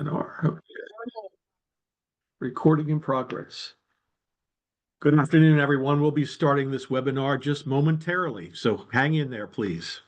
Okay. Recording in progress. Good afternoon, everyone. We'll be starting this webinar just momentarily, so hang in there, please.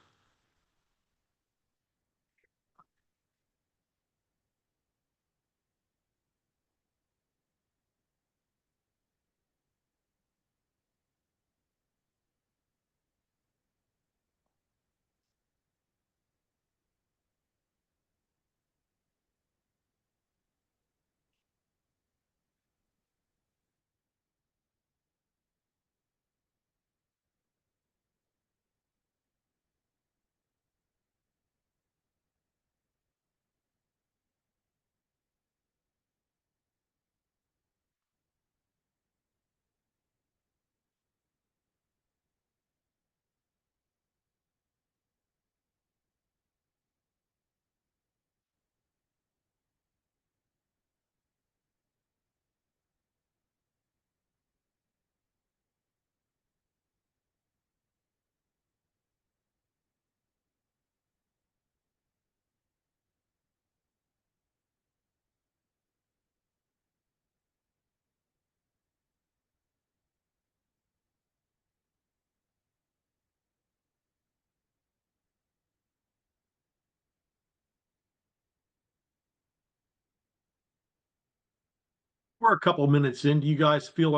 We're a couple minutes in. Do you guys feel,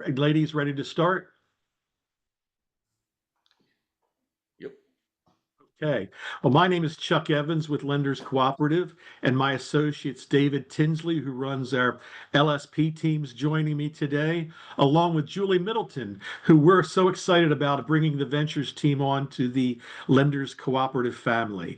ladies, ready to start? Okay. Well, my name is Chuck Evans with Lenders Cooperative, and my associate's David Tinsley, who runs our LSP teams, joining me today, along with Julie Middleton, who we're so excited about bringing the Ventures team on to the Lenders Cooperative family.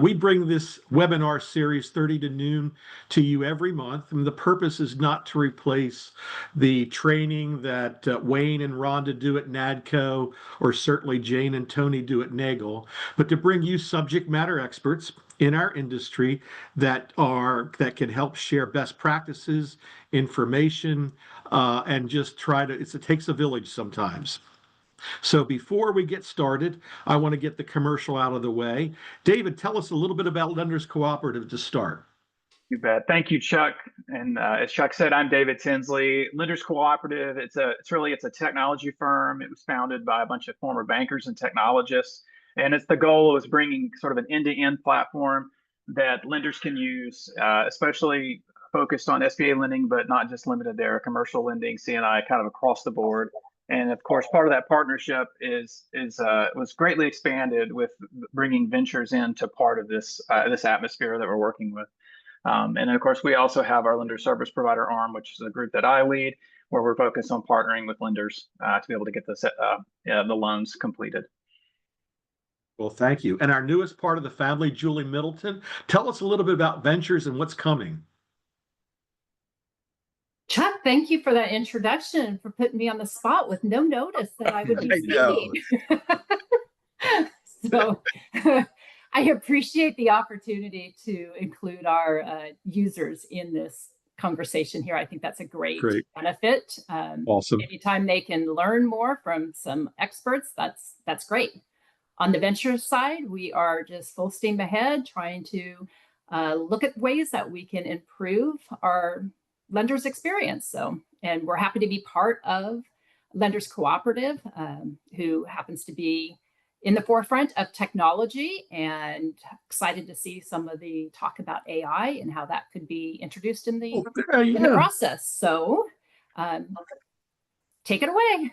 We bring this webinar series 30 to noon to you every month, and the purpose is not to replace the training that Wayne and Rhonda do at NADCO, or certainly Jane and Tony do at Nagel, but to bring you subject matter experts in our industry that can help share best practices, information, and just it takes a village sometimes. So before we get started, I want to get the commercial out of the way. David, tell us a little bit about Lenders Cooperative to start. You bet. Thank you, Chuck. And as Chuck said, I'm David Tinsley. Lenders Cooperative, it's a technology firm. It was founded by a bunch of former bankers and technologists. And the goal is bringing sort of an end-to-end platform that lenders can use, especially focused on SBA lending, but not just limited there, commercial lending, C&I, kind of across the board. And of course, part of that partnership was greatly expanded with bringing ventures into part of this atmosphere that we're working with. And of course, we also have our lender service provider arm, which is a group that I lead, where we're focused on partnering with lenders to be able to get the loans completed. Well, thank you. And our newest part of the family, Julie Middleton, tell us a little bit about Ventures and what's coming. Chuck, thank you for that introduction, for putting me on the spot with no notice that I would be speaking. So I appreciate the opportunity to include our users in this conversation here. I think that's a great benefit. Awesome. Anytime they can learn more from some experts, that's great. On the venture side, we are just full steam ahead, trying to look at ways that we can improve our lenders' experience. And we're happy to be part of Lenders Cooperative, who happens to be in the forefront of technology, and excited to see some of the talk about AI and how that could be introduced in the process. So take it away.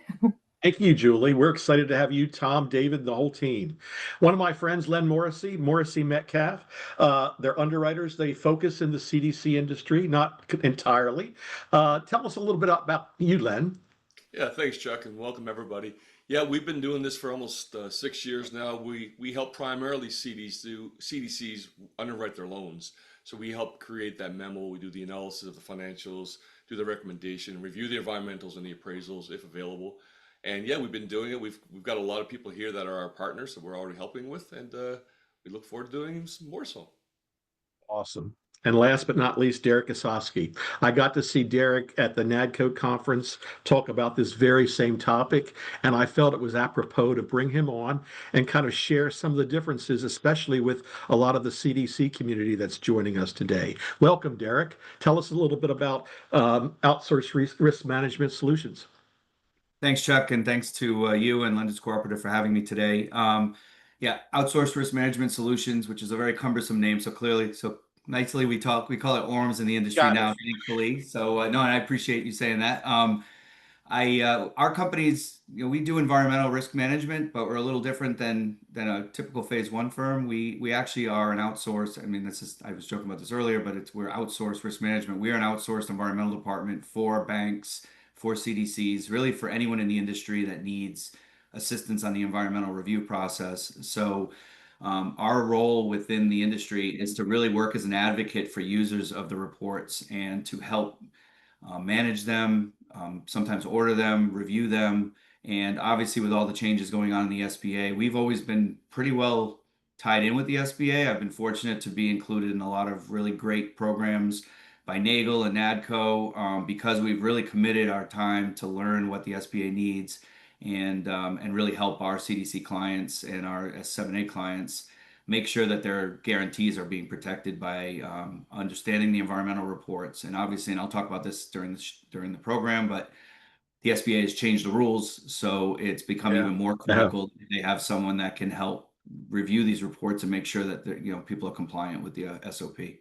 Thank you, Julie. We're excited to have you, Tom, David, the whole team. One of my friends, Len Morrissey, Morrissey Metcalfe, they're underwriters. They focus in the CDC industry, not entirely. Tell us a little bit about you, Len. Yeah, thanks, Chuck, and welcome, everybody. Yeah, we've been doing this for almost 6 years now. We help primarily CDCs underwrite their loans. So we help create that memo. We do the analysis of the financials, do the recommendation, review the environmentals and the appraisals if available. And yeah, we've been doing it. We've got a lot of people here that are our partners that we're already helping with, and we look forward to doing some more so. Awesome. And last but not least, Derek Ezovski. I got to see Derek at the NADCO conference talk about this very same topic, and I felt it was apropos to bring him on and kind of share some of the differences, especially with a lot of the CDC community that's joining us today. Welcome, Derek. Tell us a little bit about outsourced risk management solutions. Thanks, Chuck, and thanks to you and Lenders Cooperative for having me today. Yeah, outsourced risk management solutions, which is a very cumbersome name. So nicely we call it ORMS in the industry now, thankfully. So no, and I appreciate you saying that. Our companies, we do environmental risk management, but we're a little different than a typical phase one firm. We actually are an outsourced. I mean, I was joking about this earlier, but we're outsourced risk management. We are an outsourced environmental department for banks, for CDCs, really for anyone in the industry that needs assistance on the environmental review process. So our role within the industry is to really work as an advocate for users of the reports and to help manage them, sometimes order them, review them. And obviously with all the changes going on in the SBA, we've always been pretty well tied in with the SBA. I've been fortunate to be included in a lot of really great programs by NAGL and NADCO because we've really committed our time to learn what the SBA needs and really help our CDC clients and our S7A clients make sure that their guarantees are being protected by understanding the environmental reports. And obviously, and I'll talk about this during the program, but the SBA has changed the rules, so it's become even more critical that they have someone that can help review these reports and make sure that people are compliant with the SOP. A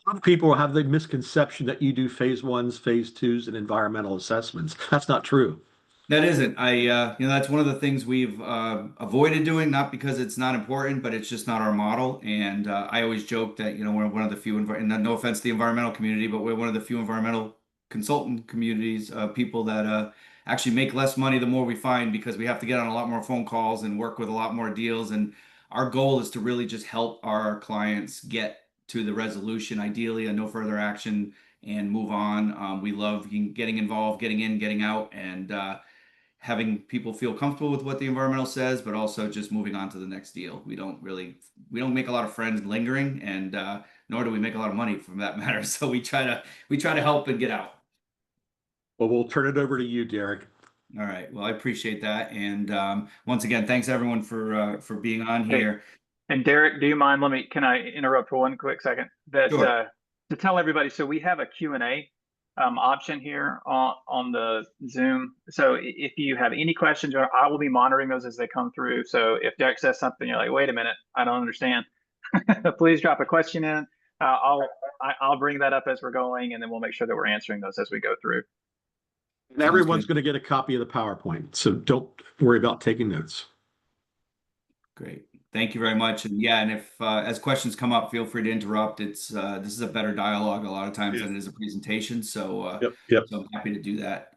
lot of people have the misconception that you do phase ones, phase twos, and environmental assessments. That's not true. That isn't. That's one of the things we've avoided doing, not because it's not important, but it's just not our model. And I always joke that, we're one of the few, and no offense to the environmental community, but we're one of the few environmental consultant communities, people that actually make less money the more we find because we have to get on a lot more phone calls and work with a lot more deals. And our goal is to really just help our clients get to the resolution, ideally a no further action, and move on. We love getting involved, getting in, getting out, and having people feel comfortable with what the environmental says, but also just moving on to the next deal. We don't make a lot of friends lingering, and nor do we make a lot of money from that matter. So we try to help and get out. Well, we'll turn it over to you, Derek. All right. Well, I appreciate that, and once again, thanks everyone for being on here. And Derek, do you mind? Can I interrupt for one quick second? Sure. To tell everybody, so we have a Q&A option here on the Zoom. So if you have any questions, I will be monitoring those as they come through. So if Derek says something, you're like, wait a minute, I don't understand. Please drop a question in. I'll bring that up as we're going, and then we'll make sure that we're answering those as we go through. And everyone's going to get a copy of the PowerPoint, so don't worry about taking notes. Great. Thank you very much. And yeah, and if as questions come up, feel free to interrupt. This is a better dialogue a lot of times than it is a presentation. So, so I'm happy to do that.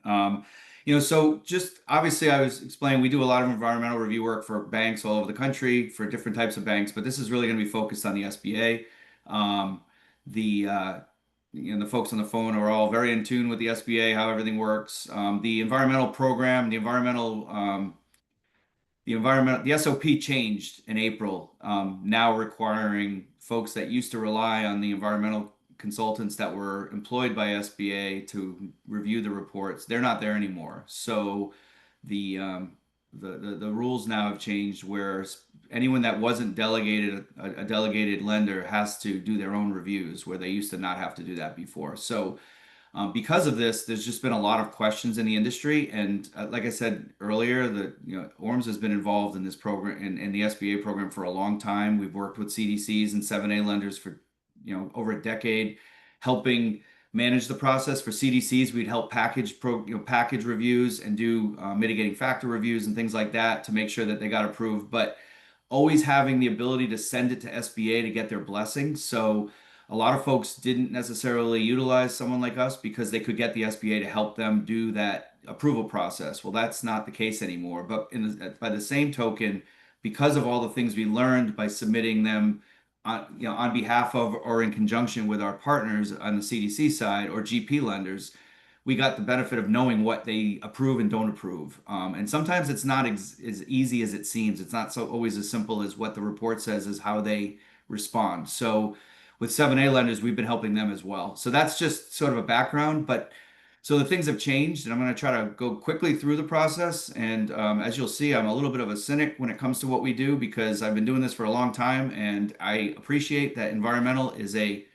So just obviously I was explaining, we do a lot of environmental review work for banks all over the country for different types of banks, but this is really going to be focused on the SBA. The folks on the phone are all very in tune with the SBA, how everything works. The environmental program, the SOP changed in April, now requiring folks that used to rely on the environmental consultants that were employed by SBA to review the reports. They're not there anymore. So the rules now have changed where anyone that wasn't a delegated lender has to do their own reviews, where they used to not have to do that before. So because of this, there's just been a lot of questions in the industry. And like I said earlier, ORMS has been involved in this program, in the SBA program for a long time. We've worked with CDCs and 7A lenders for over a decade, helping manage the process. For CDCs, we'd help package reviews and do mitigating factor reviews and things like that to make sure that they got approved, but always having the ability to send it to SBA to get their blessing. So a lot of folks didn't necessarily utilize someone like us because they could get the SBA to help them do that approval process. Well, that's not the case anymore. But by the same token, because of all the things we learned by submitting them on behalf of or in conjunction with our partners on the CDC side or GP lenders, we got the benefit of knowing what they approve and don't approve. And sometimes it's not as easy as it seems. It's not always as simple as what the report says is how they respond. So with 7A lenders, we've been helping them as well. So that's just sort of a background, but so the things have changed, and I'm going to try to go quickly through the process. And as you'll see, I'm a little bit of a cynic when it comes to what we do because I've been doing this for a long time, and I appreciate that environmental is a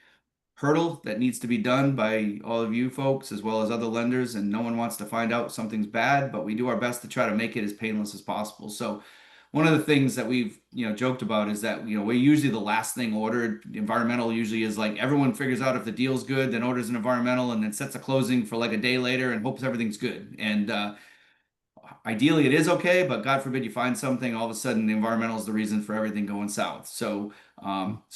hurdle that needs to be done by all of you folks as well as other lenders, and no one wants to find out something's bad, but we do our best to try to make it as painless as possible. So one of the things that we've joked about is that we're usually the last thing ordered. Environmental usually is like everyone figures out if the deal's good, then orders an environmental, and then sets a closing for like a day later and hopes everything's good. And ideally it is okay, but God forbid you find something, all of a sudden the environmental is the reason for everything going south. So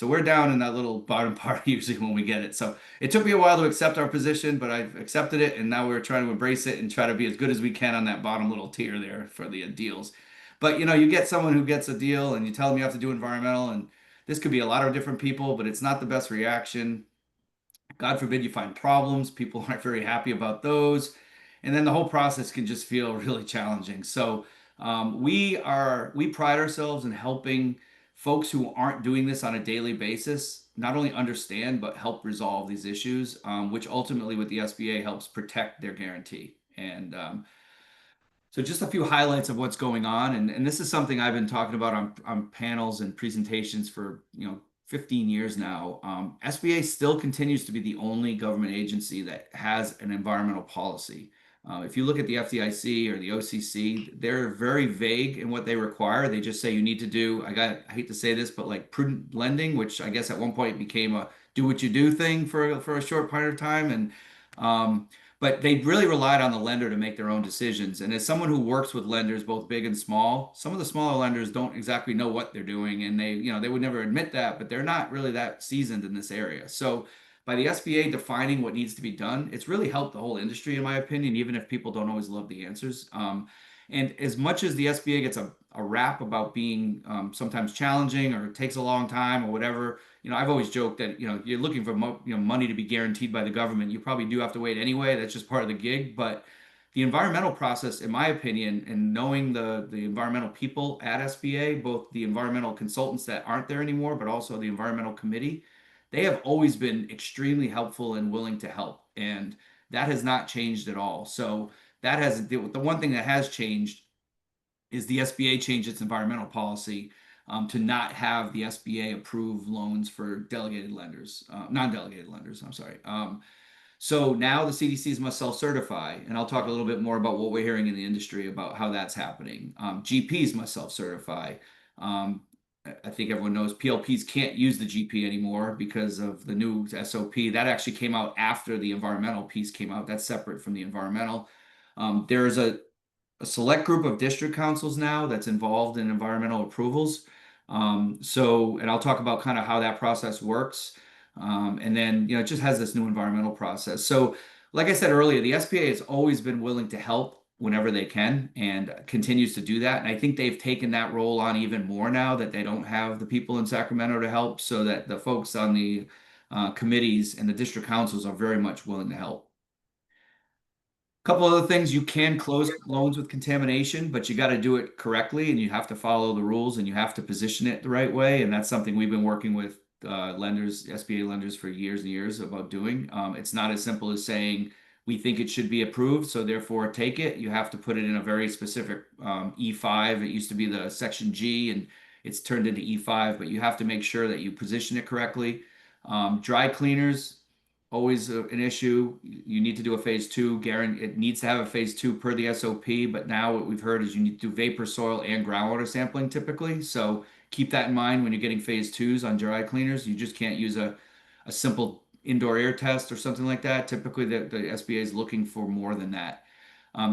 we're down in that little bottom part usually when we get it. So it took me a while to accept our position, but I've accepted it, and now we're trying to embrace it and try to be as good as we can on that bottom little tier there for the deals. But you get someone who gets a deal and you tell them you have to do environmental, and this could be a lot of different people, but it's not the best reaction. God forbid you find problems. People aren't very happy about those. And then the whole process can just feel really challenging. So we pride ourselves in helping folks who aren't doing this on a daily basis not only understand, but help resolve these issues, which ultimately with the SBA helps protect their guarantee. And so just a few highlights of what's going on. And this is something I've been talking about on panels and presentations for 15 years now. SBA still continues to be the only government agency that has an environmental policy. If you look at the FDIC or the OCC, they're very vague in what they require. They just say you need to do, I hate to say this, but like prudent lending, which I guess at one point became a do what you do thing for a short period of time. But they really relied on the lender to make their own decisions. And as someone who works with lenders, both big and small, some of the smaller lenders don't exactly know what they're doing, and they would never admit that, but they're not really that seasoned in this area. So by the SBA defining what needs to be done, it's really helped the whole industry, in my opinion, even if people don't always love the answers. And as much as the SBA gets a rap about being sometimes challenging or it takes a long time or whatever, I've always joked that, you're looking for money to be guaranteed by the government. You probably do have to wait anyway. That's just part of the gig. But the environmental process, in my opinion, and knowing the environmental people at SBA, both the environmental consultants that aren't there anymore, but also the environmental committee, they have always been extremely helpful and willing to help. And that has not changed at all. So the one thing that has changed is the SBA changed its environmental policy to not have the SBA approve loans for non-delegated lenders, I'm sorry. So now the CDCs must self-certify, and I'll talk a little bit more about what we're hearing in the industry about how that's happening. GPs must self-certify. I think everyone knows PLPs can't use the GP anymore because of the new SOP. That actually came out after the environmental piece came out. That's separate from the environmental. There's a select group of district councils now that's involved in environmental approvals. And I'll talk about kind of how that process works. And then, it just has this new environmental process. So like I said earlier, the SBA has always been willing to help whenever they can and continues to do that. And I think they've taken that role on even more now that they don't have the people in Sacramento to help, so that the folks on the committees and the district councils are very much willing to help. A couple other things: you can close loans with contamination, but you got to do it correctly and you have to follow the rules and you have to position it the right way. And that's something we've been working with lenders, SBA lenders, for years and years about doing. It's not as simple as saying, we think it should be approved, so therefore take it. You have to put it in a very specific E5. It used to be the section G, and it's turned into E5, but you have to make sure that you position it correctly. Dry cleaners, always an issue. You need to do a phase 2. It needs to have a phase 2 per the SOP, but now what we've heard is you need to do vapor, soil, and groundwater sampling typically. So keep that in mind when you're getting phase 2s on dry cleaners. You just can't use a simple indoor air test or something like that. Typically the SBA is looking for more than that.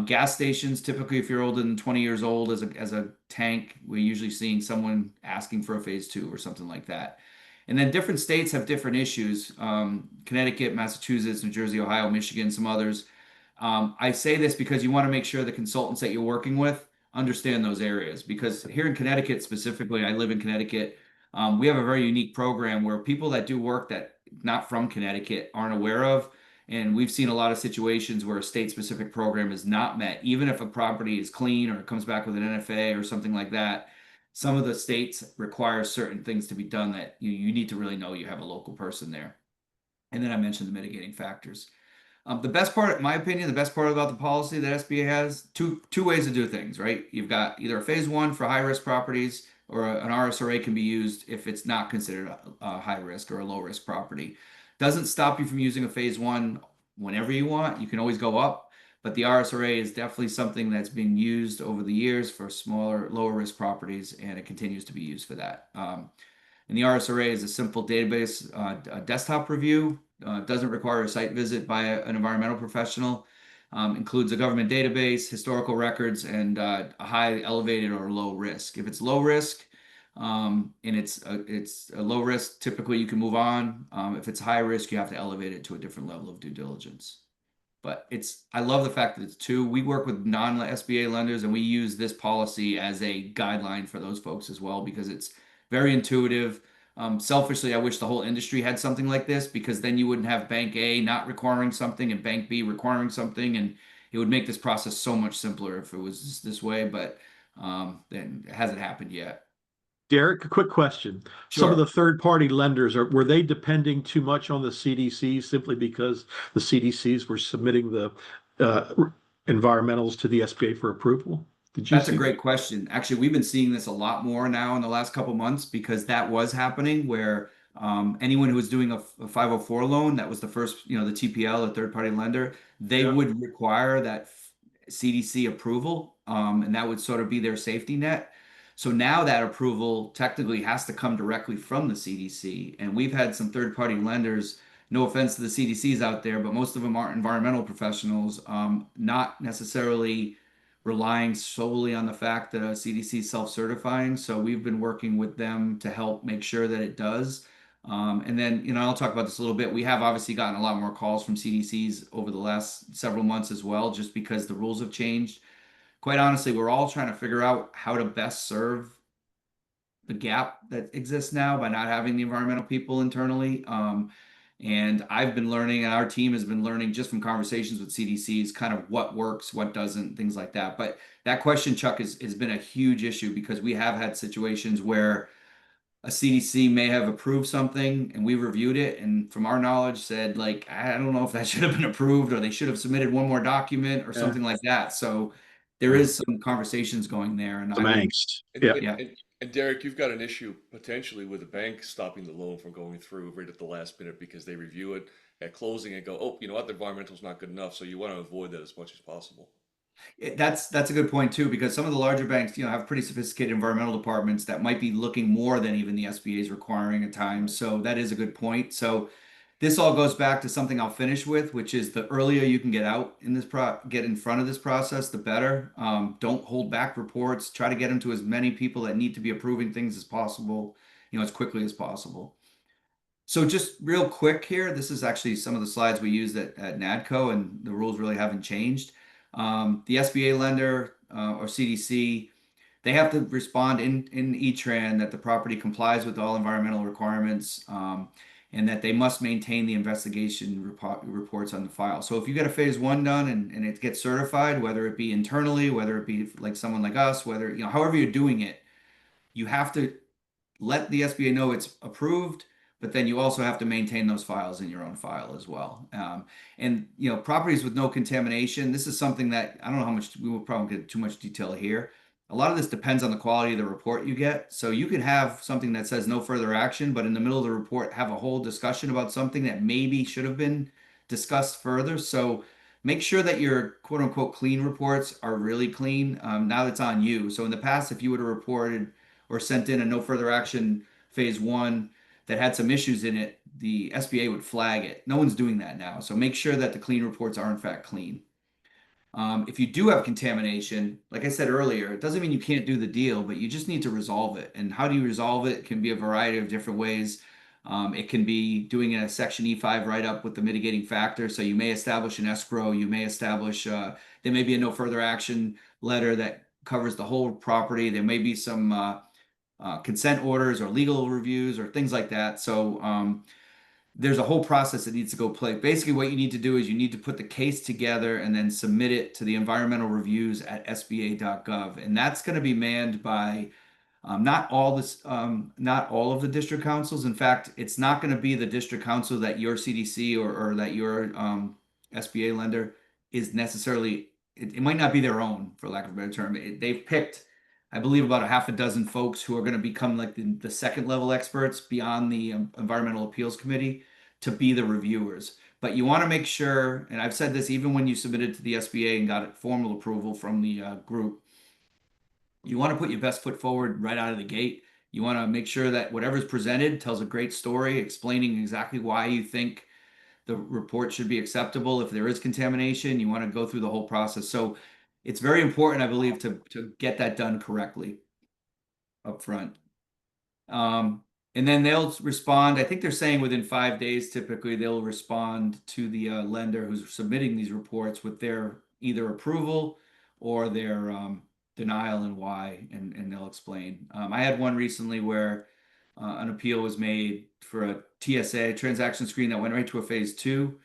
Gas stations, typically if you're older than 20 years old as a tank, we're usually seeing someone asking for a phase 2 or something like that. And then different states have different issues. Connecticut, Massachusetts, New Jersey, Ohio, Michigan, some others. I say this because you want to make sure the consultants that you're working with understand those areas, because here in Connecticut specifically, I live in Connecticut, we have a very unique program where people that do work that not from Connecticut aren't aware of. And we've seen a lot of situations where a state-specific program is not met, even if a property is clean or it comes back with an NFA or something like that. Some of the states require certain things to be done that you need to really know you have a local person there. And then I mentioned the mitigating factors. The best part, in my opinion, the best part about the policy that SBA has, two ways to do things, right? You've got either a phase one for high risk properties, or an RSRA can be used if it's not considered a high risk or a low risk property. Doesn't stop you from using a phase one whenever you want. You can always go up, but the RSRA is definitely something that's been used over the years for smaller, lower risk properties, and it continues to be used for that. And the RSRA is a simple database a desktop review. Doesn't require a site visit by an environmental professional. Includes a government database, historical records, and a high, elevated, or low risk. If it's low risk, and it's a low risk, typically you can move on. If it's high risk, you have to elevate it to a different level of due diligence. But I love the fact that it's two. We work with non-SBA lenders, and we use this policy as a guideline for those folks as well, because it's very intuitive. Selfishly, I wish the whole industry had something like this, because then you wouldn't have Bank A not requiring something and Bank B requiring something, and it would make this process so much simpler if it was this way, but then it hasn't happened yet. Derek, a quick question. Sure. Some of the third-party lenders, were they depending too much on the CDCs simply because the CDCs were submitting the environmentals to the SBA for approval? That's a great question. Actually, we've been seeing this a lot more now in the last couple months, because that was happening where anyone who was doing a 504 loan, that was the first, the TPL, a third-party lender, they would require that CDC approval, and that would sort of be their safety net. So now that approval technically has to come directly from the CDC. And we've had some third-party lenders, no offense to the CDCs out there, but most of them aren't environmental professionals, not necessarily relying solely on the fact that a CDC is self-certifying. So we've been working with them to help make sure that it does. And then, I'll talk about this a little bit. We have obviously gotten a lot more calls from CDCs over the last several months as well, just because the rules have changed. Quite honestly, we're all trying to figure out how to best serve the gap that exists now by not having the environmental people internally. And I've been learning, and our team has been learning just from conversations with CDCs, kind of what works, what doesn't, things like that. But that question, Chuck, has been a huge issue, because we have had situations where a CDC may have approved something and we reviewed it, and from our knowledge said, like, I don't know if that should have been approved, or they should have submitted one more document or something like that. So there is some conversations going there. And some angst. And Derek, you've got an issue potentially with a bank stopping the loan from going through right at the last minute, because they review it at closing and go, oh, you know what, the environmental's not good enough. So you want to avoid that as much as possible. That's a good point too, because some of the larger banks, have pretty sophisticated environmental departments that might be looking more than even the SBA is requiring at times. So that is a good point. So this all goes back to something I'll finish with, which is the earlier you can get out in this get in front of this process, the better. Don't hold back reports. Try to get them to as many people that need to be approving things as possible, as quickly as possible. So just real quick here, this is actually some of the slides we used at NADCO, and the rules really haven't changed. The SBA lender or CDC, they have to respond in ETRAN that the property complies with all environmental requirements, and that they must maintain the investigation reports on the file. So if you get a phase one done and it gets certified, whether it be internally, whether it be like someone like us, whether, however you're doing it, you have to let the SBA know it's approved, but then you also have to maintain those files in your own file as well. And, properties with no contamination, this is something that, I don't know how much, we will probably get too much detail here. A lot of this depends on the quality of the report you get. So you could have something that says no further action, but in the middle of the report have a whole discussion about something that maybe should have been discussed further. So make sure that your quote unquote clean reports are really clean. Now that's on you. So in the past, if you would have reported or sent in a no further action phase one that had some issues in it, the SBA would flag it. No one's doing that now. So make sure that the clean reports are in fact clean. If you do have contamination, like I said earlier, it doesn't mean you can't do the deal, but you just need to resolve it. And how do you resolve it? It can be a variety of different ways. It can be doing a Section E5 write-up with the mitigating factor. So you may establish an escrow. You may establish, there may be a no further action letter that covers the whole property. There may be some consent orders or legal reviews or things like that. So there's a whole process that needs to go play. Basically, what you need to do is you need to put the case together and then submit it to the environmental reviews at sba.gov. And that's going to be manned by Not all this, not all of the district councils. In fact, it's not going to be the district council that your CDC or that your SBA lender is necessarily. It might not be their own, for lack of a better term. They've picked, I believe, about a half a dozen folks who are going to become like the second level experts beyond the Environmental Appeals Committee to be the reviewers. But you want to make sure, and I've said this even when you submitted to the SBA and got formal approval from the group, you want to put your best foot forward right out of the gate. You want to make sure that whatever's presented tells a great story, explaining exactly why you think the report should be acceptable. If there is contamination, you want to go through the whole process. So it's very important, I believe, to get that done correctly up front. And then they'll respond. I think they're saying within 5 days, typically they'll respond to the lender who's submitting these reports with their either approval or their denial and why, and they'll explain. I had one recently where an appeal was made for a TSA transaction screen that went right to a phase 2,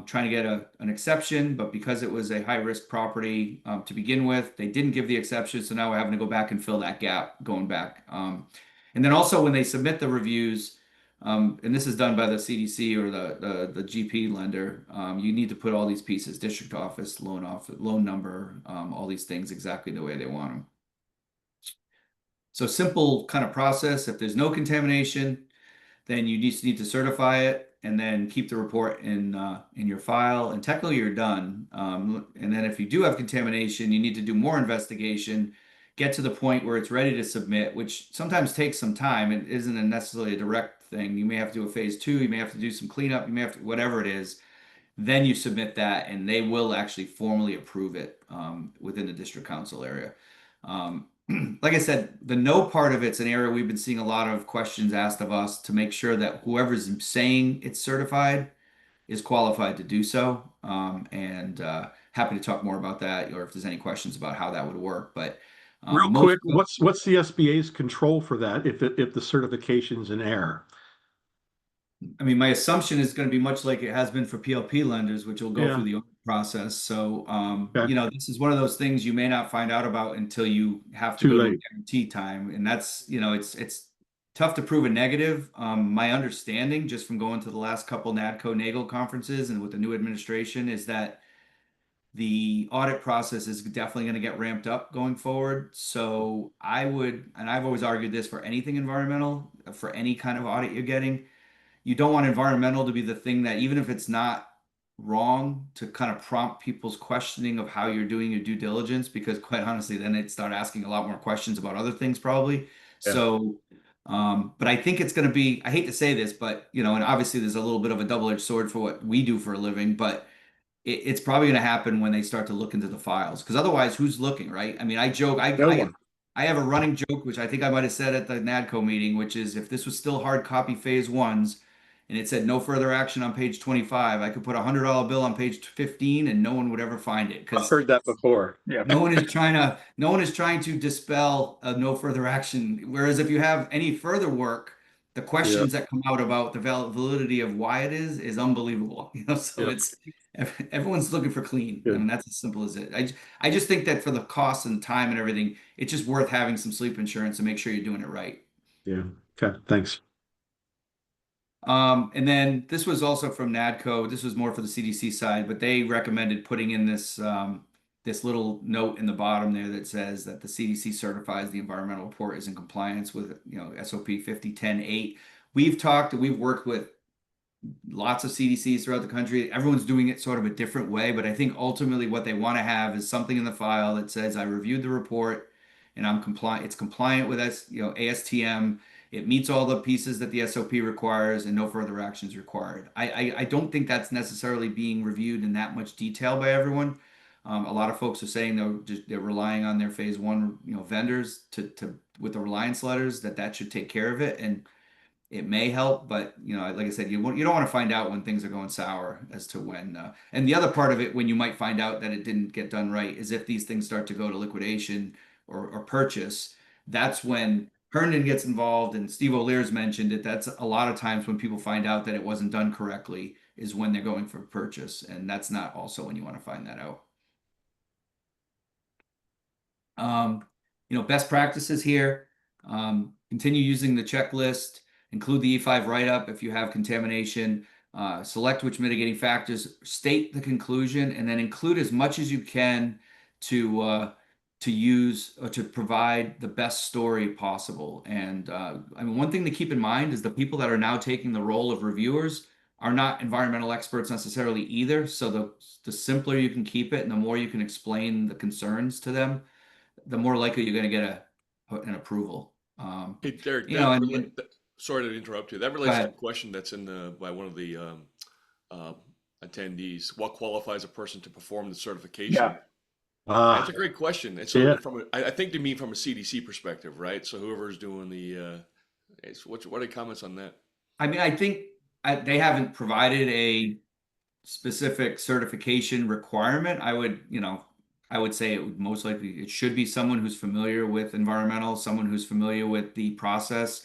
trying to get an exception, but because it was a high risk property to begin with, they didn't give the exception. So now we're having to go back and fill that gap going back. And then also when they submit the reviews, and this is done by the CDC or the GP lender, you need to put all these pieces: district office, loan number, all these things exactly the way they want them. So simple kind of process. If there's no contamination, then you just need to certify it and then keep the report in your file, and technically you're done. And then if you do have contamination, you need to do more investigation, get to the point where it's ready to submit, which sometimes takes some time. It isn't necessarily a direct thing. You may have to do a phase 2, you may have to do some cleanup, you may have to, whatever it is. Then you submit that and they will actually formally approve it within the district council area. Like I said, the no part of it's an area we've been seeing a lot of questions asked of us to make sure that whoever's saying it's certified is qualified to do so. And happy to talk more about that, or if there's any questions about how that would work. But real quick, what's the SBA's control for that if the certification's in error? I mean, my assumption is going to be much like it has been for PLP lenders, which will go through the process. So, you know, this is one of those things you may not find out about until you have to go to a guarantee time. And that's, you know, it's tough to prove a negative. My understanding, just from going to the last couple NADCO-NAGL conferences and with the new administration, is that the audit process is definitely going to get ramped up going forward. So I would, and I've always argued this for anything environmental, for any kind of audit you're getting, you don't want environmental to be the thing that, even if it's not wrong, to kind of prompt people's questioning of how you're doing your due diligence, because quite honestly, then they'd start asking a lot more questions about other things probably. Yeah. So, but I think it's going to be, I hate to say this, but, you know, and obviously there's a little bit of a double-edged sword for what we do for a living, but it's probably going to happen when they start to look into the files, because otherwise who's looking, right? I mean, I joke, I have a running joke, which I think I might have said at the NADCO meeting, which is if this was still hard copy phase 1s and it said no further action on page 25, I could put a $100 bill on page 15 and no one would ever find it. I've heard that before. Yeah. No one is trying to dispel a no further action. Whereas if you have any further work, the questions that come out about the validity of why it is unbelievable. You know, so it's everyone's looking for clean. I mean, that's as simple as it. I just think that for the cost and time and everything, it's just worth having some sleep insurance to make sure you're doing it right. Yeah. Okay. Thanks. And then this was also from NADCO. This was more for the CDC side, but they recommended putting in this this little note in the bottom there that says that the CDC certifies the environmental report is in compliance with, you know, SOP 5010-8. We've worked with lots of CDCs throughout the country. Everyone's doing it sort of a different way, but I think ultimately what they want to have is something in the file that says I reviewed the report and I'm compliant. It's compliant with ASTM. It meets all the pieces that the SOP requires and no further actions required. I don't think that's necessarily being reviewed in that much detail by everyone. A lot of folks are saying they're relying on their phase 1, you know, vendors to with the reliance letters that should take care of it, and it may help. But, you know, like I said, you don't want to find out when things are going sour as to when. And the other part of it, when you might find out that it didn't get done right, is if these things start to go to liquidation or purchase. That's when Herndon gets involved, and Steve O'Leary's mentioned it. That's a lot of times when people find out that it wasn't done correctly is when they're going for purchase, and that's not also when you want to find that out. You know, best practices here. Continue using the checklist, include the E5 write-up if you have contamination, select which mitigating factors, state the conclusion, and then include as much as you can to use or to provide the best story possible. And I mean, one thing to keep in mind is the people that are now taking the role of reviewers are not environmental experts necessarily either. So the simpler you can keep it and the more you can explain the concerns to them, the more likely you're going to get an approval. Hey, Derek, You know, sorry to interrupt you. That go relates to ahead. the question that's by one of the uh, attendees. What qualifies a person to perform the certification? Yeah. That's a great question. And so Yeah. I think they mean from a CDC perspective, right? So whoever's doing what are your comments on that? I mean, I think they haven't provided a specific certification requirement. I would say it would most likely, it should be someone who's familiar with environmental, someone who's familiar with the process.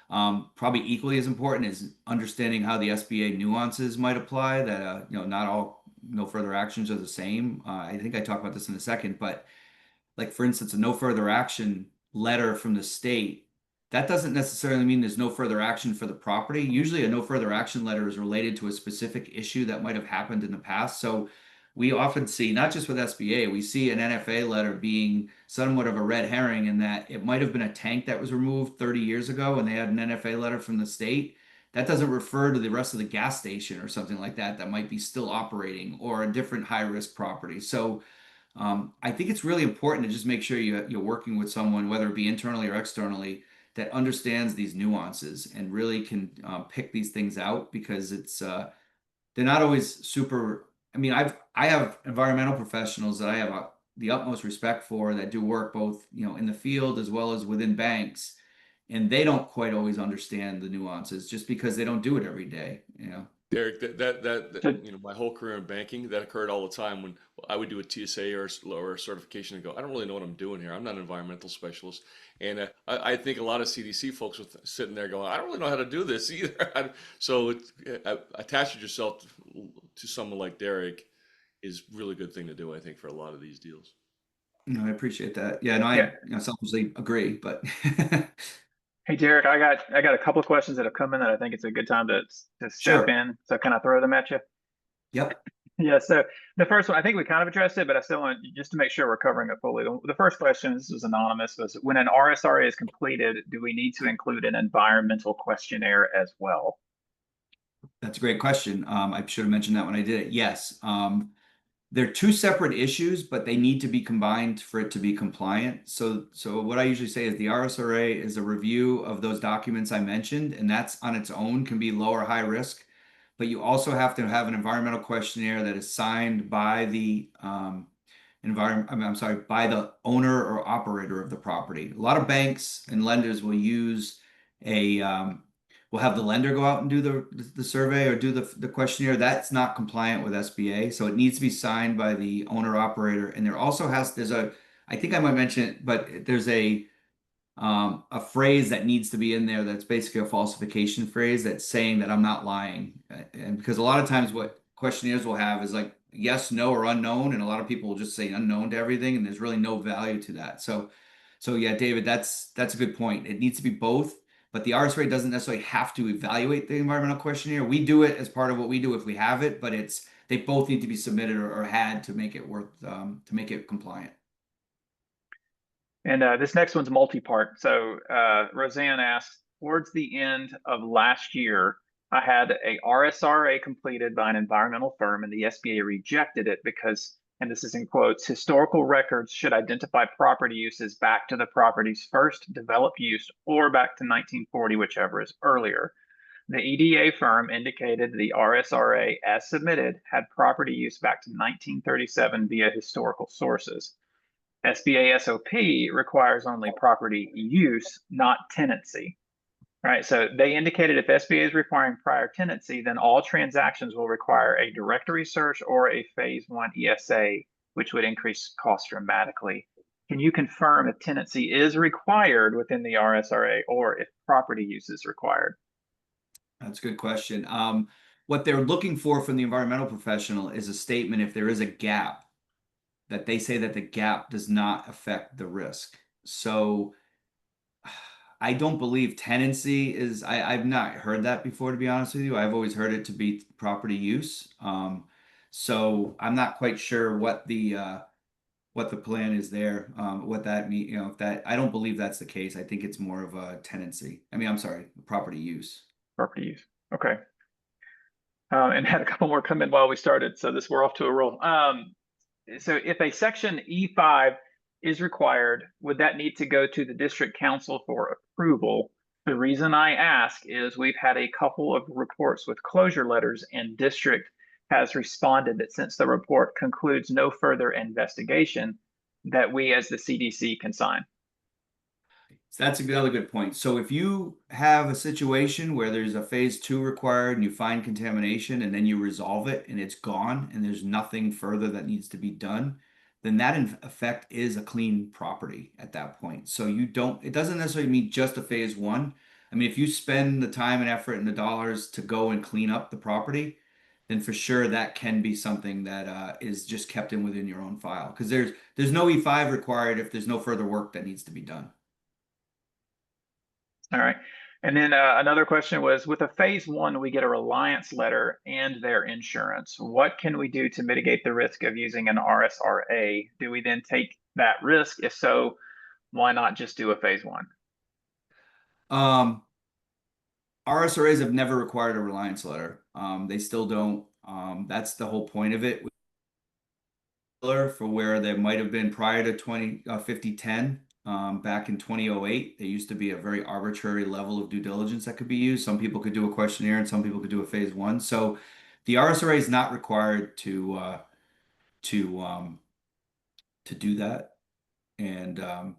Probably equally as important is understanding how the SBA nuances might apply, that, not all no further actions are the same. I think I talk about this in a second, but like for instance, a no further action letter from the state, that doesn't necessarily mean there's no further action for the property. Usually a no further action letter is related to a specific issue that might have happened in the past. So we often see, not just with SBA, we see an NFA letter being somewhat of a red herring in that it might have been a tank that was removed 30 years ago and they had an NFA letter from the state. That doesn't refer to the rest of the gas station or something like that that might be still operating, or a different high risk property. So I think it's really important to just make sure you're working with someone, whether it be internally or externally, that understands these nuances and really can pick these things out, because they're not always super. I mean, I have environmental professionals that I have the utmost respect for that do work both in the field as well as within banks, and they don't quite always understand the nuances just because they don't do it every day. Derek, my whole career in banking, that occurred all the time when I would do a TSA or a certification and go, I don't really know what I'm doing here. I'm not an environmental specialist. And I think a lot of CDC folks were sitting there going, I don't really know how to do this either. So attaching yourself to someone like Derek is a really good thing to do, I think, for a lot of these deals. No, I appreciate that. Yeah, no, I selfishly agree, but Hey, Derek, I got a couple of questions that have come in that I think it's a good time to step Sure. in. So can I throw them at you? Yep. Yeah. So the first one, I think we kind of addressed it, but I still want just to make sure we're covering it fully. The first question, this was anonymous, was when an RSRA is completed, do we need to include an environmental questionnaire as well? That's a great question. I should have mentioned that when I did it. Yes. They're two separate issues, but they need to be combined for it to be compliant. So what I usually say is the RSRA is a review of those documents I mentioned, and that's on its own can be low or high risk. But you also have to have an environmental questionnaire that is signed by the by the owner or operator of the property. A lot of banks and lenders will use we'll have the lender go out and do the survey or do the questionnaire. That's not compliant with SBA. So it needs to be signed by the owner operator. And I think I might mention it, but there's a phrase that needs to be in there that's basically a falsification phrase that's saying that I'm not lying. And because a lot of times what questionnaires will have is like yes, no, or unknown. And a lot of people will just say unknown to everything. And there's really no value to that. So yeah, David, that's a good point. It needs to be both. But the RSRA doesn't necessarily have to evaluate the environmental questionnaire. We do it as part of what we do if we have it, but they both need to be submitted or had to make it to make it compliant. And this next one's multi-part. So Roseanne asked, towards the end of last year, I had a RSRA completed by an environmental firm, and the SBA rejected it because, and this is in quotes, historical records should identify property uses back to the property's first developed use or back to 1940, whichever is earlier. The EDA firm indicated the RSRA as submitted had property use back to 1937 via historical sources. SBA SOP requires only property use, not tenancy. Right, so they indicated if SBA is requiring prior tenancy, then all transactions will require a directory search or a phase 1 ESA, which would increase costs dramatically. Can you confirm if tenancy is required within the RSRA or if property use is required? That's a good question. What they're looking for from the environmental professional is a statement if there is a gap, that they say that the gap does not affect the risk. So I don't believe tenancy is, I've not heard that before, to be honest with you. I've always heard it to be property use. So I'm not quite sure what the plan is there, what that mean, if that, I don't believe that's the case. I think it's more of a tenancy. I mean, I'm sorry, property use. Property use. Okay. And had a couple more come in while we started, so we're off to a roll. So if a section E5 is required, would that need to go to the district council for approval? The reason I ask is we've had a couple of reports with closure letters, and district has responded that since the report concludes no further investigation, that we as the CDC can sign. So that's another good point. So if you have a situation where there's a phase 2 required and you find contamination and then you resolve it and it's gone and there's nothing further that needs to be done, then that in effect is a clean property at that point. So it doesn't necessarily mean just a phase 1. I mean, if you spend the time and effort and the dollars to go and clean up the property, then for sure that can be something that is just kept in within your own file, because there's no E5 required if there's no further work that needs to be done. All right. And then another question was, with a phase 1, we get a reliance letter and their insurance. What can we do to mitigate the risk of using an RSRA? Do we then take that risk? If so, why not just do a phase 1? RSRAs have never required a reliance letter. They still don't. That's the whole point of it. For where they might have been prior to 5010. Back in 2008, there used to be a very arbitrary level of due diligence that could be used. Some people could do a questionnaire and some people could do a phase 1. So the RSRA is not required to do that. And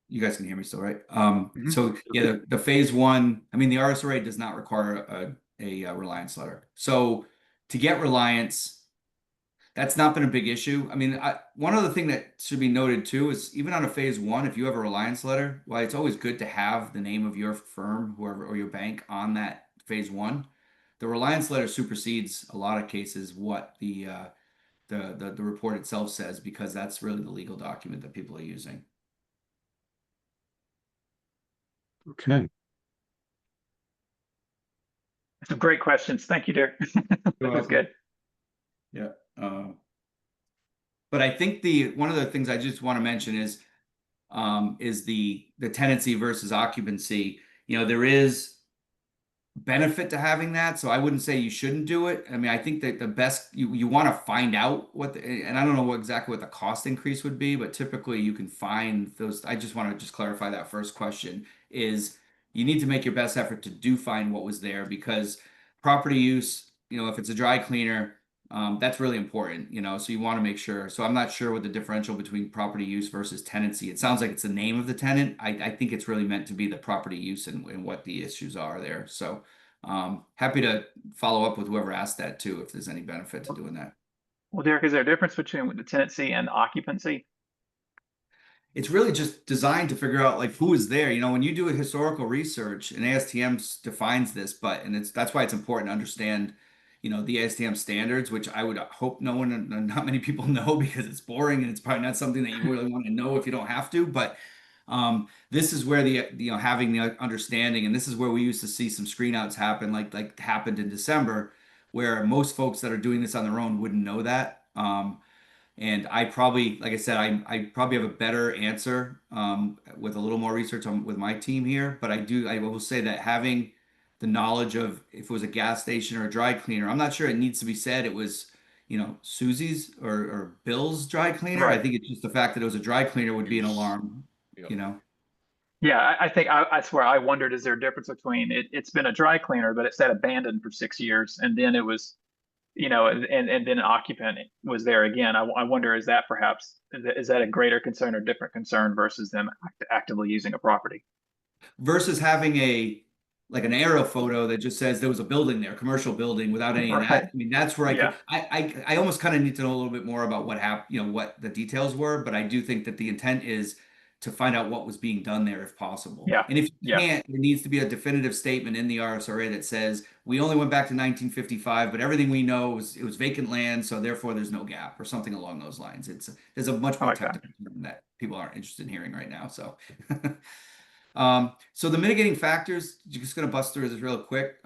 you guys can hear me still, right? So yeah, the phase 1, I mean, the RSRA does not require a reliance letter. So to get reliance, that's not been a big issue. I mean, one other thing that should be noted too is even on a phase 1, if you have a reliance letter, well, it's always good to have the name of your firm, whoever, or your bank on that phase 1. The reliance letter supersedes a lot of cases what the report itself says, because that's really the legal document that people are using. Okay. Some great questions. Thank you, Derek. That was good. Yeah. But I think one of the things I just want to mention is the tenancy versus occupancy. There is benefit to having that, so I wouldn't say you shouldn't do it. I mean, I think that the best you want to find out and I don't know exactly what the cost increase would be, but typically you can find those. I just want to clarify that first question is you need to make your best effort to find what was there, because property use, if it's a dry cleaner, that's really important, so you want to make sure. So I'm not sure what the differential between property use versus tenancy. It sounds like it's the name of the tenant. I think it's really meant to be the property use and what the issues are there. So happy to follow up with whoever asked that too, if there's any benefit to doing that. Well, Derek, is there a difference between the tenancy and occupancy? It's really just designed to figure out like who is there. When you do a historical research, and ASTM defines this, that's why it's important to understand the ASTM standards, which I would hope not many people know, because it's boring and it's probably not something that you really want to know if you don't have to. But this is where having the understanding, and this is where we used to see some screen outs happen, like happened in December, where most folks that are doing this on their own wouldn't know that. And I probably, like I said, I probably have a better answer with a little more research with my team here. But I will say that having the knowledge of if it was a gas station or a dry cleaner, I'm not sure it needs to be said it was, Susie's or Bill's dry cleaner. Right. I think it's just the fact that it was a dry cleaner would be an alarm, Yeah, I think I swear I wondered, is there a difference between it's been a dry cleaner, but it said abandoned for 6 years, and then it was, and then an occupant was there again. I wonder, is that perhaps, is that a greater concern or different concern versus them actively using a property? Versus having an aerial photo that just says there was a building there, commercial building, without any of that. I mean, that's where I almost kind of need to know a little bit more about what happened, what the details were. But I do think that the intent is to find out what was being done there if possible. Yeah. And if you can't, there needs to be a definitive statement in the RSRA that says we only went back to 1955, but everything we know it was vacant land, so therefore there's no gap, or something along those lines. There's a much more technical term that people aren't interested in hearing right now. So So the mitigating factors, just going to bust through this real quick.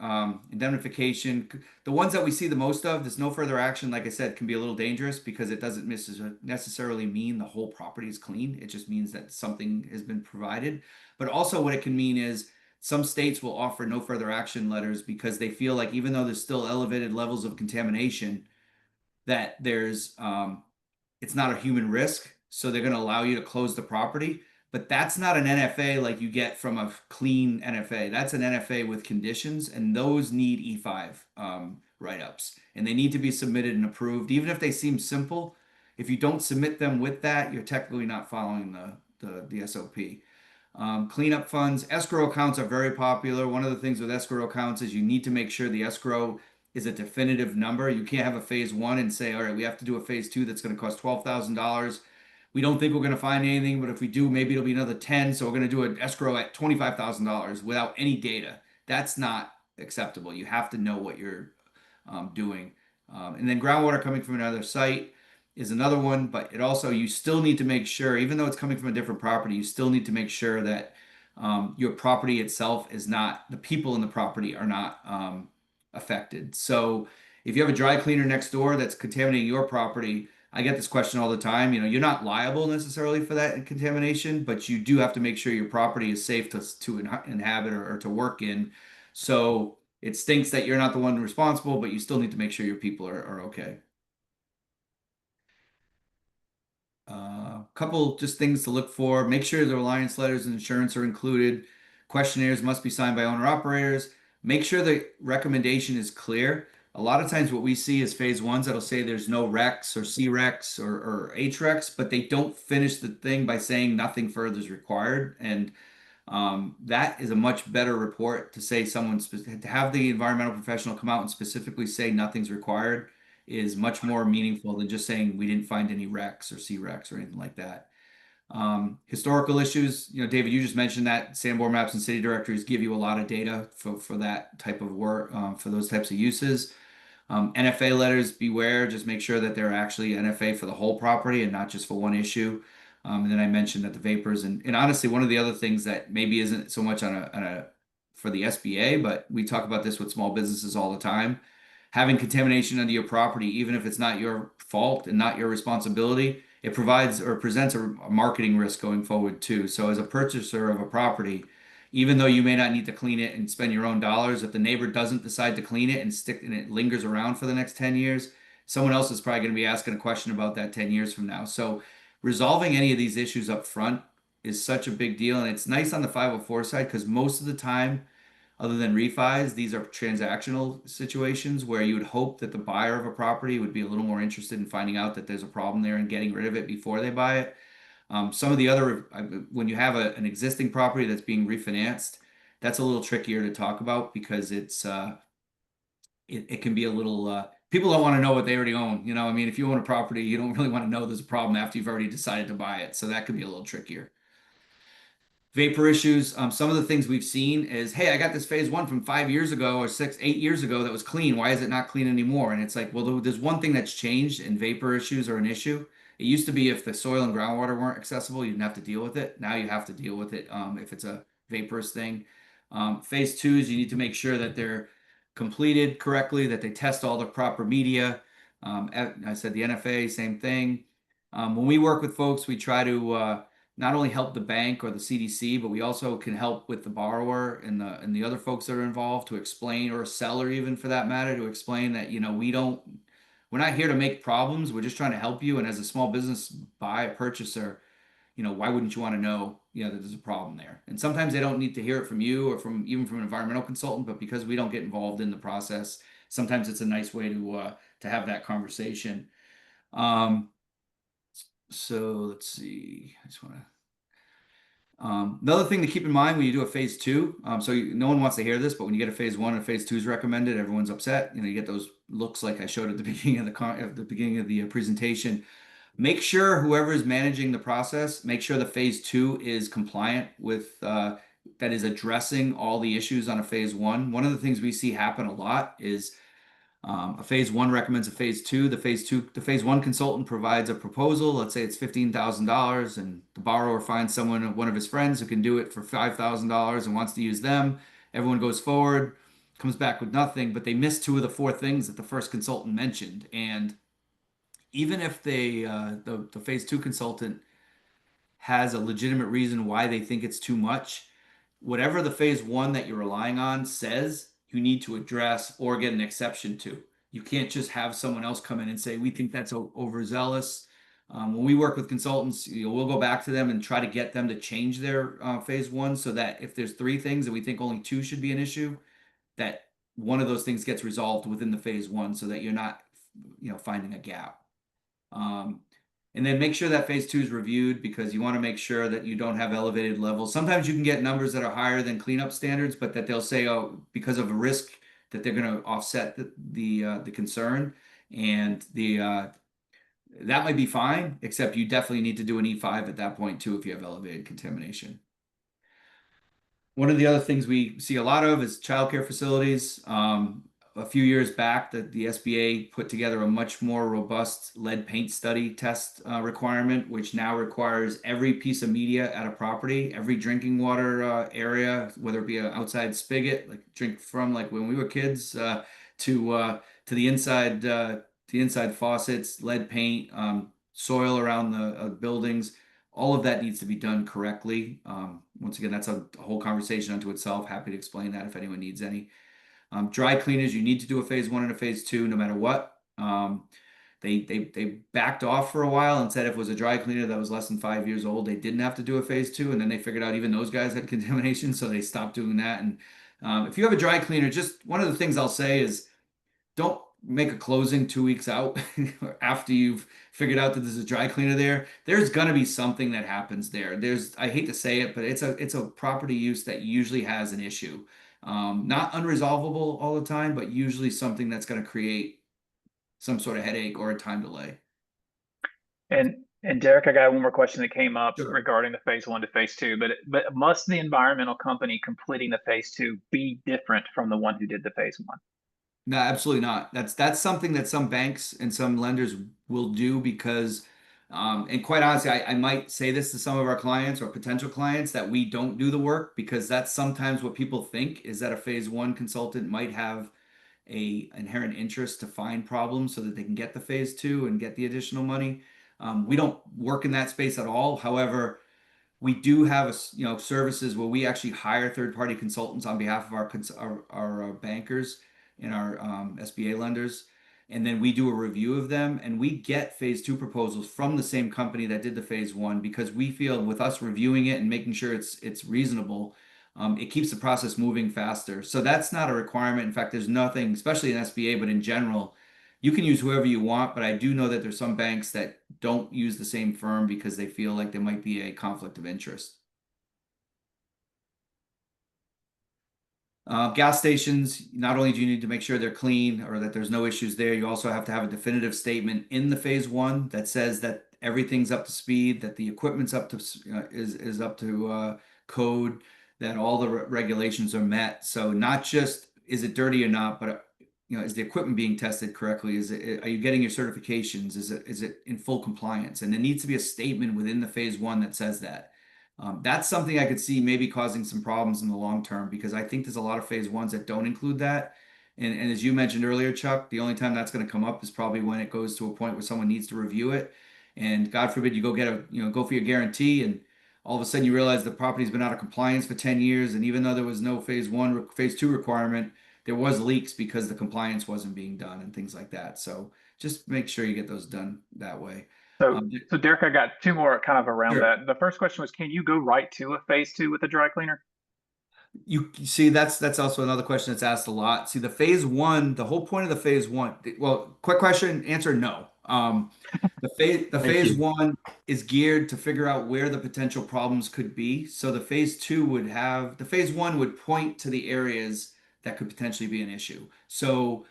Indemnification, the ones that we see the most of, there's no further action, like I said, can be a little dangerous because it doesn't necessarily mean the whole property is clean. It just means that something has been provided. But also what it can mean is some states will offer no further action letters because they feel like even though there's still elevated levels of contamination, that there's it's not a human risk. So they're going to allow you to close the property. But that's not an NFA like you get from a clean NFA. That's an NFA with conditions, and those need E5 write-ups. And they need to be submitted and approved. Even if they seem simple, if you don't submit them with that, you're technically not following the SOP. Cleanup funds, escrow accounts are very popular. One of the things with escrow accounts is you need to make sure the escrow is a definitive number. You can't have a phase 1 and say, all right, we have to do a phase 2 that's going to cost $12,000. We don't think we're going to find anything, but if we do, maybe it'll be another 10. So we're going to do an escrow at $25,000 without any data. That's not acceptable. You have to know what you're doing. And then groundwater coming from another site is another one, but it also, you still need to make sure, even though it's coming from a different property, you still need to make sure that your property itself is not, the people in the property are not affected. So if you have a dry cleaner next door that's contaminating your property, I get this question all the time. You're not liable necessarily for that contamination, but you do have to make sure your property is safe to inhabit or to work in. So it stinks that you're not the one responsible, but you still need to make sure your people are okay. Couple just things to look for. Make sure the reliance letters and insurance are included. Questionnaires must be signed by owner operators. Make sure the recommendation is clear. A lot of times what we see is phase 1s that'll say there's no RECs or CRECs or HRECs, but they don't finish the thing by saying nothing further is required. And that is a much better report to say to have the environmental professional come out and specifically say nothing's required is much more meaningful than just saying we didn't find any RECs or CRECs or anything like that. Historical issues, David, you just mentioned that Sanborn maps and city directories give you a lot of data for that type of work, for those types of uses. NFA letters, beware, just make sure that they're actually NFA for the whole property and not just for one issue. And then I mentioned that the vapors, and honestly, one of the other things that maybe isn't so much for the SBA, but we talk about this with small businesses all the time. Having contamination under your property, even if it's not your fault and not your responsibility, it provides or presents a marketing risk going forward too. So as a purchaser of a property, even though you may not need to clean it and spend your own dollars, if the neighbor doesn't decide to clean it and it lingers around for the next 10 years, someone else is probably going to be asking a question about that 10 years from now. So resolving any of these issues up front is such a big deal. And it's nice on the 504 side because most of the time, other than refis, these are transactional situations where you would hope that the buyer of a property would be a little more interested in finding out that there's a problem there and getting rid of it before they buy it. Some of the other, when you have an existing property that's being refinanced, that's a little trickier to talk about because it can be a little, people don't want to know what they already own. If you own a property, you don't really want to know there's a problem after you've already decided to buy it. So that could be a little trickier. Vapor issues. Some of the things we've seen is, hey, I got this phase 1 from 5 years ago or 8 years ago that was clean. Why is it not clean anymore? And it's like, well, there's one thing that's changed, and vapor issues are an issue. It used to be if the soil and groundwater weren't accessible, you didn't have to deal with it. Now you have to deal with it if it's a vaporous thing. Phase 2s, you need to make sure that they're completed correctly, that they test all the proper media. I said the NFA, same thing. When we work with folks, we try to not only help the bank or the CDC, but we also can help with the borrower and the other folks that are involved to explain, or a seller even for that matter, to explain that, we're not here to make problems. We're just trying to help you. And as a small business purchaser, why wouldn't you want to know, that there's a problem there? And sometimes they don't need to hear it from you or even from an environmental consultant, but because we don't get involved in the process, sometimes it's a nice way to have that conversation. So let's see. I just want to. Another thing to keep in mind when you do a phase 2, no one wants to hear this, but when you get a phase 1 and phase 2 is recommended, everyone's upset. You get those looks like I showed at the beginning of the presentation. Make sure whoever is managing the process, make sure the phase 2 is compliant with that is addressing all the issues on a phase 1. One of the things we see happen a lot is A phase one recommends a phase two. The phase one consultant provides a proposal. Let's say it's $15,000 and the borrower finds one of his friends who can do it for $5,000 and wants to use them. Everyone goes forward, comes back with nothing, but they missed two of the four things that the first consultant mentioned. And even if the phase two consultant has a legitimate reason why they think it's too much, whatever the phase one that you're relying on says, you need to address or get an exception to. You can't just have someone else come in and say, we think that's overzealous. When we work with consultants, we'll go back to them and try to get them to change their phase one so that if there's three things and we think only two should be an issue, that one of those things gets resolved within the phase one so that you're not, finding a gap. And then make sure that phase two is reviewed because you want to make sure that you don't have elevated levels. Sometimes you can get numbers that are higher than cleanup standards, but that they'll say, oh, because of a risk that they're going to offset the concern, and that might be fine, except you definitely need to do an E5 at that point too if you have elevated contamination. One of the other things we see a lot of is childcare facilities. A few years back, the SBA put together a much more robust lead paint study test requirement, which now requires every piece of media at a property, every drinking water area, whether it be an outside spigot, like drink from like when we were kids, to the inside faucets, lead paint, soil around the buildings. All of that needs to be done correctly. Once again, that's a whole conversation unto itself. Happy to explain that if anyone needs any. Dry cleaners, you need to do a phase one and a phase two no matter what. They backed off for a while and said if it was a dry cleaner that was less than 5 years old, they didn't have to do a phase two. And then they figured out even those guys had contamination, so they stopped doing that. And if you have a dry cleaner, just one of the things I'll say is don't make a closing 2 weeks out after you've figured out that there's a dry cleaner there. There's gonna be something that happens there. I hate to say it, but it's a property use that usually has an issue. Not unresolvable all the time, but usually something that's going to create some sort of headache or a time delay. And Derek, I got one more question that came up Sure. regarding the phase one to phase two, but must the environmental company completing the phase two be different from the one who did the phase one? No, absolutely not. That's something that some banks and some lenders will do because, and quite honestly, I might say this to some of our clients or potential clients that we don't do the work because that's sometimes what people think is that a phase one consultant might have a inherent interest to find problems so that they can get the phase two and get the additional money. We don't work in that space at all. However, we do have services where we actually hire third-party consultants on behalf of our bankers and our SBA lenders, and then we do a review of them, and we get phase two proposals from the same company that did the phase one because we feel with us reviewing it and making sure it's reasonable, it keeps the process moving faster. So that's not a requirement. In fact, there's nothing, especially in SBA, but in general, you can use whoever you want, but I do know that there's some banks that don't use the same firm because they feel like there might be a conflict of interest. Gas stations, not only do you need to make sure they're clean or that there's no issues there, you also have to have a definitive statement in the phase one that says that everything's up to speed, that the equipment's up to is up to code, that all the regulations are met. So not just is it dirty or not, but is the equipment being tested correctly? Are you getting your certifications? Is it in full compliance? And there needs to be a statement within the phase one that says that. That's something I could see maybe causing some problems in the long term because I think there's a lot of phase ones that don't include that. And as you mentioned earlier, Chuck, the only time that's going to come up is probably when it goes to a point where someone needs to review it. And God forbid you go go for your guarantee and all of a sudden you realize the property's been out of compliance for 10 years. And even though there was no phase one, phase two requirement, there was leaks because the compliance wasn't being done and things like that. So just make sure you get those done that way. So Derek, I got two more kind of around Sure. that. The first question was, can you go right to a phase two with a dry cleaner? You see, that's also another question that's asked a lot. See, the phase one, the whole point of the phase one, well, quick question, answer no. The phase one is geared to figure out where the potential problems could be. So the phase one would point to the areas that could potentially be an issue. So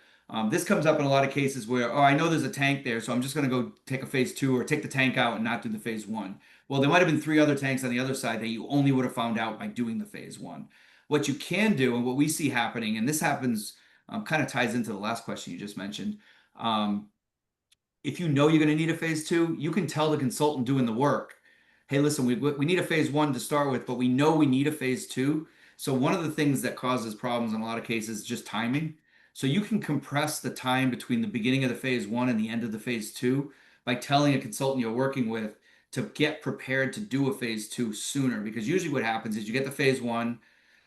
this comes up in a lot of cases where, I know there's a tank there, so I'm just going to go take a phase two or take the tank out and not do the phase one. Well, there might have been 3 other tanks on the other side that you only would have found out by doing the phase one. What you can do, and what we see happening, and this happens kind of ties into the last question you just mentioned. If you know you're going to need a phase 2, you can tell the consultant doing the work, hey, listen, we need a phase 1 to start with, but we know we need a phase 2. So one of the things that causes problems in a lot of cases is just timing. So you can compress the time between the beginning of the phase 1 and the end of the phase 2 by telling a consultant you're working with to get prepared to do a phase 2 sooner. Because usually what happens is you get the phase 1,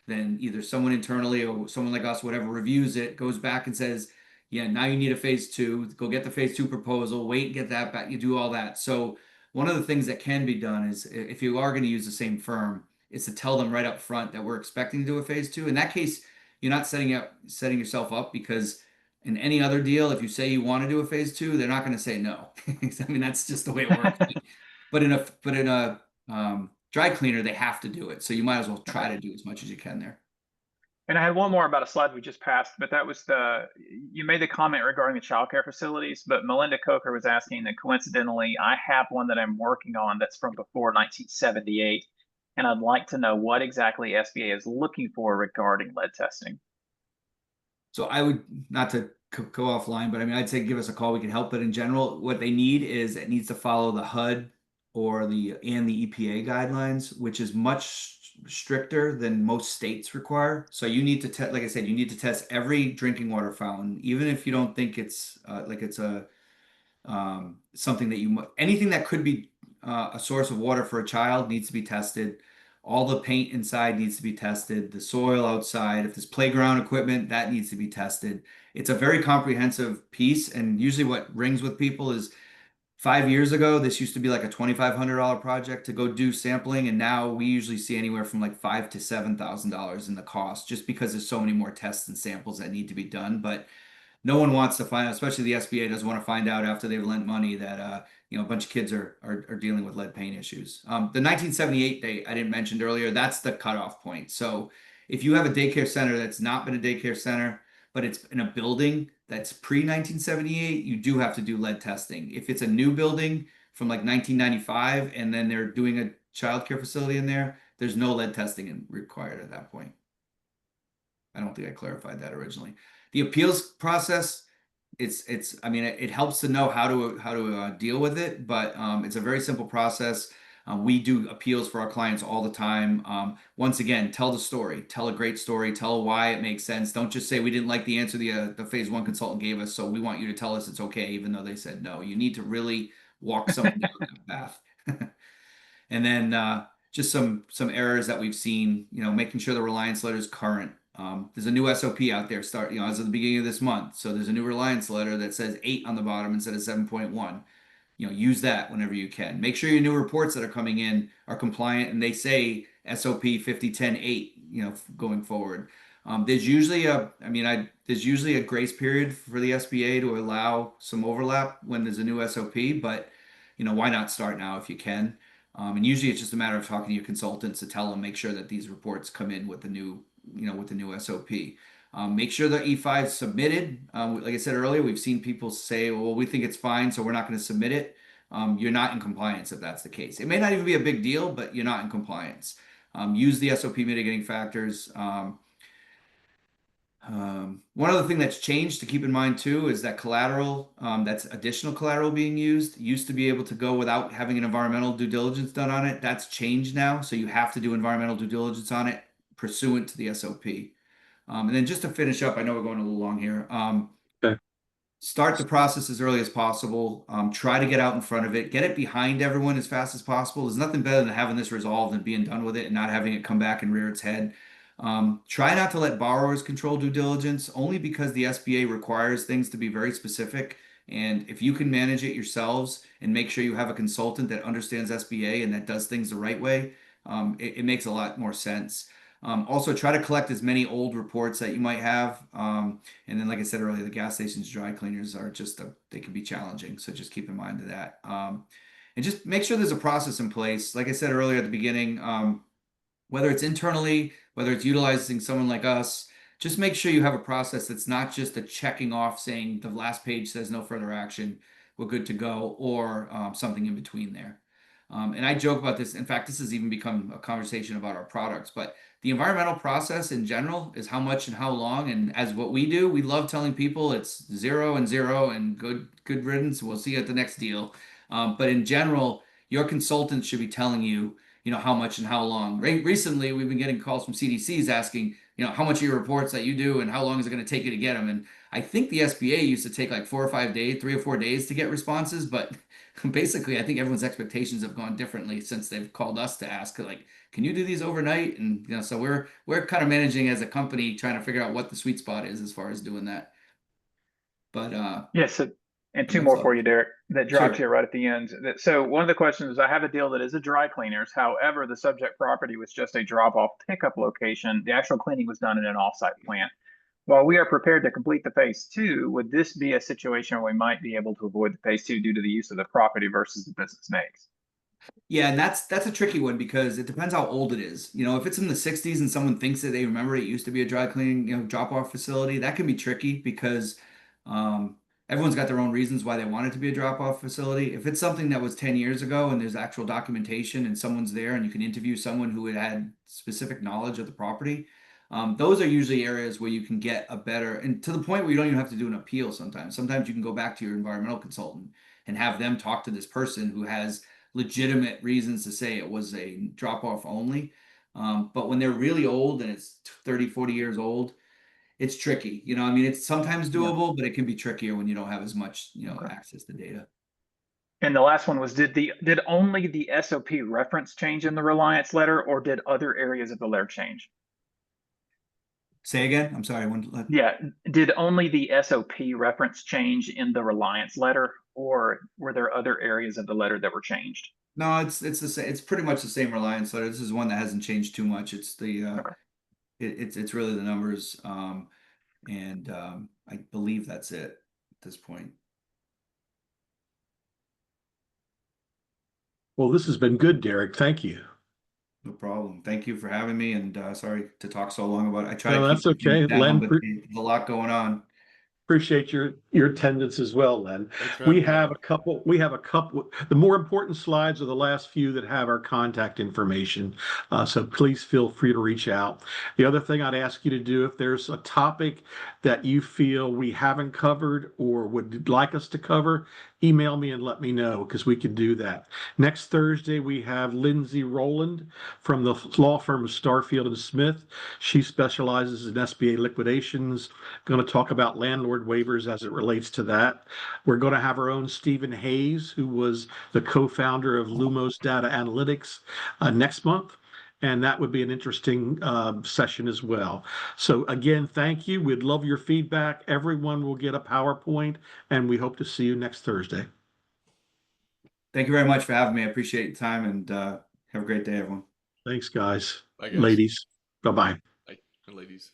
then either someone internally or someone like us, whatever, reviews it, goes back and says, yeah, now you need a phase 2, go get the phase 2 proposal, wait and get that back, you do all that. So one of the things that can be done is, if you are going to use the same firm, is to tell them right up front that we're expecting to do a phase 2. In that case, you're not setting yourself up, because in any other deal, if you say you want to do a phase 2, they're not going to say no. I mean, that's just the way it works. But in a dry cleaner, they have to do it. So you might as well try to do as much as you can there. And I had one more about a slide we just passed, but that was you made the comment regarding the childcare facilities, but Melinda Coker was asking that coincidentally, I have one that I'm working on that's from before 1978. And I'd like to know what exactly SBA is looking for regarding lead testing. So I would, not to go offline, but I mean, I'd say give us a call. We can help. But in general, what they need is it needs to follow the HUD or the EPA guidelines, which is much stricter than most states require. So you need to test, like I said, you need to test every drinking water fountain, even if you don't think it's something that anything that could be a source of water for a child needs to be tested. All the paint inside needs to be tested. The soil outside, if there's playground equipment, that needs to be tested. It's a very comprehensive piece. And usually what rings with people is 5 years ago, this used to be like a $2,500 project to go do sampling. And now we usually see anywhere from like $5,000 to $7,000 in the cost, just because there's so many more tests and samples that need to be done. But no one wants to find out, especially the SBA doesn't want to find out after they've lent money that a bunch of kids are dealing with lead paint issues. The 1978 date I didn't mention earlier, that's the cutoff point. So if you have a daycare center that's not been a daycare center, but it's in a building that's pre-1978, you do have to do lead testing. If it's a new building from like 1995 and then they're doing a childcare facility in there, there's no lead testing required at that point. I don't think I clarified that originally. The appeals process, I mean, it helps to know how to deal with it, but it's a very simple process. We do appeals for our clients all the time. Once again, tell the story, tell a great story, tell why it makes sense. Don't just say we didn't like the answer the phase 1 consultant gave us, so we want you to tell us it's okay, even though they said no. You need to really walk someone down that path. And then just some errors that we've seen, making sure the reliance letter is current. There's a new SOP out there as of the beginning of this month. So there's a new reliance letter that says 8 on the bottom instead of 7.1. Use that whenever you can. Make sure your new reports that are coming in are compliant and they say SOP 5010-8, going forward. There's usually a grace period for the SBA to allow some overlap when there's a new SOP, but why not start now if you can? And usually it's just a matter of talking to your consultants to tell them, make sure that these reports come in with the new SOP. Make sure the E5 is submitted. Like I said earlier, we've seen people say, well, we think it's fine, so we're not going to submit it. You're not in compliance if that's the case. It may not even be a big deal, but you're not in compliance. Use the SOP mitigating factors. One other thing that's changed to keep in mind too is that collateral, that's additional collateral being used, used to be able to go without having an environmental due diligence done on it. That's changed now. So you have to do environmental due diligence on it pursuant to the SOP. And then just to finish up, I know we're going a little long here. Okay. Start the process as early as possible. Try to get out in front of it. Get it behind everyone as fast as possible. There's nothing better than having this resolved and being done with it and not having it come back and rear its head. Try not to let borrowers control due diligence, only because the SBA requires things to be very specific. And if you can manage it yourselves and make sure you have a consultant that understands SBA and that does things the right way, it makes a lot more sense. Also, try to collect as many old reports that you might have. And then, like I said earlier, the gas stations dry cleaners are they can be challenging. So just keep in mind of that. And just make sure there's a process in place. Like I said earlier at the beginning, whether it's internally, whether it's utilizing someone like us, just make sure you have a process that's not just a checking off saying the last page says no further action, we're good to go, or something in between there. And I joke about this. In fact, this has even become a conversation about our products. But the environmental process in general is how much and how long. And as what we do, we love telling people it's 0 and 0 and good riddance. We'll see you at the next deal. But in general, your consultant should be telling you, how much and how long. Recently, we've been getting calls from CDCs asking, how much of your reports that you do and how long is it going to take you to get them. And I think the SBA used to take like 4 or 5 days, 3 or 4 days to get responses. But basically, I think everyone's expectations have gone differently since they've called us to ask, like, can you do these overnight? And so we're kind of managing as a company, trying to figure out what the sweet spot is as far as doing that. But Yes, and two that's more all. for you, Derek, that dropped Sure. here right at the end. So one of the questions is, I have a deal that is a dry cleaners. However, the subject property was just a drop-off pickup location. The actual cleaning was done in an off-site plant. While we are prepared to complete the phase 2, would this be a situation where we might be able to avoid the phase 2 due to the use of the property versus the business makes? Yeah, and that's a tricky one because it depends how old it is. If it's in the 60s and someone thinks that they remember it used to be a dry cleaning, drop-off facility, that can be tricky because everyone's got their own reasons why they want it to be a drop-off facility. If it's something that was 10 years ago and there's actual documentation and someone's there and you can interview someone who had specific knowledge of the property, those are usually areas where you can get a better, and to the point where you don't even have to do an appeal sometimes. Sometimes you can go back to your environmental consultant and have them talk to this person who has legitimate reasons to say it was a drop off only. But when they're really old and it's 30, 40 years old, it's tricky. It's sometimes doable, but it can be trickier when you don't have as much, Okay. access to data. And the last one was, did only the SOP reference change in the reliance letter, or did other areas of the letter change? Say again? I'm sorry. Yeah, did only the SOP reference change in the reliance letter, or were there other areas of the letter that were changed? No, it's the same. It's pretty much the same reliance letter. This is one that hasn't changed too much. It's Okay. it's really the numbers, and I believe that's it at this point. Well, this has been good, Derek. Thank you. No problem. Thank you for having me, and sorry to talk so long about it. I try No, to keep that's things okay. down, Len, but there's a lot going on. appreciate your attendance as well, Len. Thanks for We having me have on. a couple. The more important slides are the last few that have our contact information. So please feel free to reach out. The other thing I'd ask you to do, if there's a topic that you feel we haven't covered or would like us to cover, email me and let me know because we can do that. Next Thursday, we have Lindsay Rowland from the law firm of Starfield and Smith. She specializes in SBA liquidations. Going to talk about landlord waivers as it relates to that. We're going to have our own Stephen Hayes, who was the co-founder of Lumos Data Analytics, next month. And that would be an interesting session as well. So again, thank you. We'd love your feedback. Everyone will get a PowerPoint, and we hope to see you next Thursday. Thank you very much for having me. I appreciate your time, and have a great day, everyone. Thanks, guys. Bye, guys. Ladies. Bye-bye. Bye, ladies.